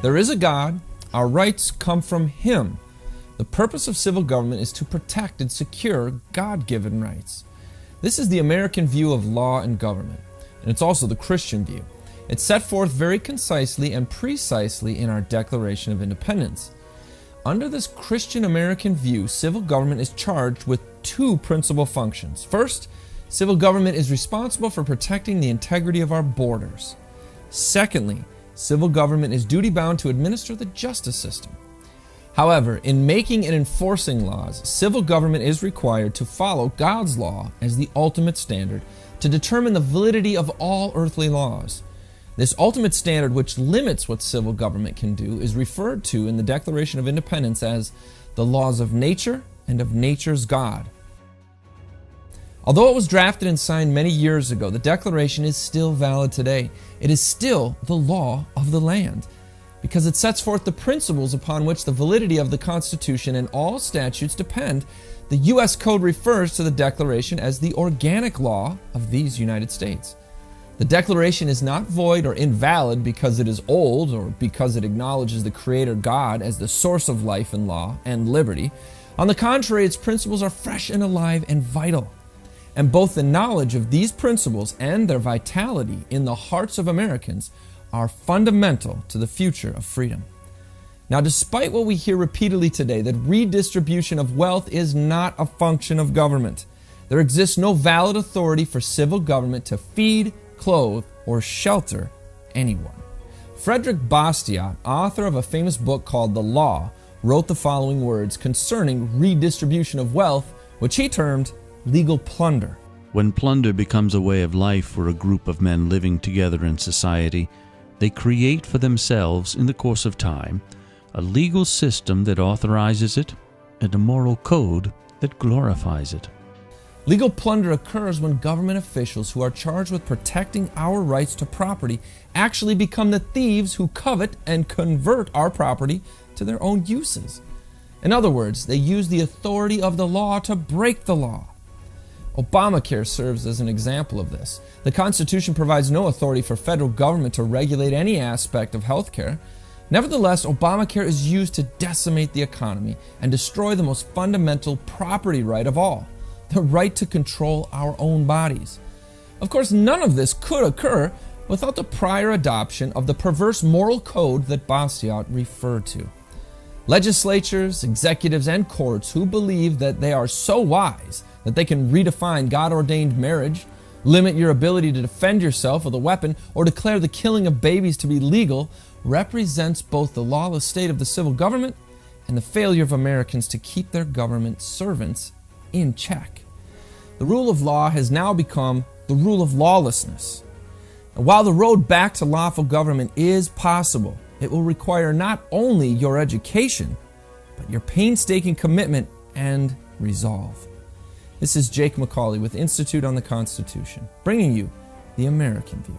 There is a God. Our rights come from Him. The purpose of civil government is to protect and secure God-given rights. This is the American view of law and government, and it's also the Christian view. It's set forth very concisely and precisely in our Declaration of Independence. Under this Christian American view, civil government is charged with two principal functions. First, civil government is responsible for protecting the integrity of our borders. Secondly, civil government is duty-bound to administer the justice system. However, in making and enforcing laws, civil government is required to follow God's law as the ultimate standard to determine the validity of all earthly laws. This ultimate standard, which limits what civil government can do, is referred to in the Declaration of Independence as the laws of nature and of nature's God. Although it was drafted and signed many years ago, the Declaration is still valid today. It is still the law of the land, because it sets forth the principles upon which the validity of the Constitution and all statutes depend. The U.S. Code refers to the Declaration as the organic law of these United States. The Declaration is not void or invalid because it is old or because it acknowledges the Creator God as the source of life and law and liberty. On the contrary, its principles are fresh and alive and vital. And both the knowledge of these principles and their vitality in the hearts of Americans are fundamental to the future of freedom. Now, despite what we hear repeatedly today, that redistribution of wealth is not a function of government, there exists no valid authority for civil government to feed, clothe, or shelter anyone. Frederick Bastiat, author of a famous book called The Law, wrote the following words concerning redistribution of wealth, which he termed legal plunder. When plunder becomes a way of life for a group of men living together in society, they create for themselves, in the course of time, a legal system that authorizes it and a moral code that glorifies it. Legal plunder occurs when government officials who are charged with protecting our rights to property actually become the thieves who covet and convert our property to their own uses. In other words, they use the authority of the law to break the law. Obamacare serves as an example of this. The Constitution provides no authority for federal government to regulate any aspect of health care. Nevertheless, Obamacare is used to decimate the economy and destroy the most fundamental property right of all, the right to control our own bodies. Of course, none of this could occur without the prior adoption of the perverse moral code that Bastiat referred to. Legislatures, executives, and courts who believe that they are so wise that they can redefine God-ordained marriage, limit your ability to defend yourself with a weapon, or declare the killing of babies to be legal, represents both the lawless state of the civil government and the failure of Americans to keep their government servants in check. The rule of law has now become the rule of lawlessness. And while the road back to lawful government is possible, it will require not only your education, but your painstaking commitment and resolve. This is Jake McCauley with Institute on the Constitution, bringing you the American View.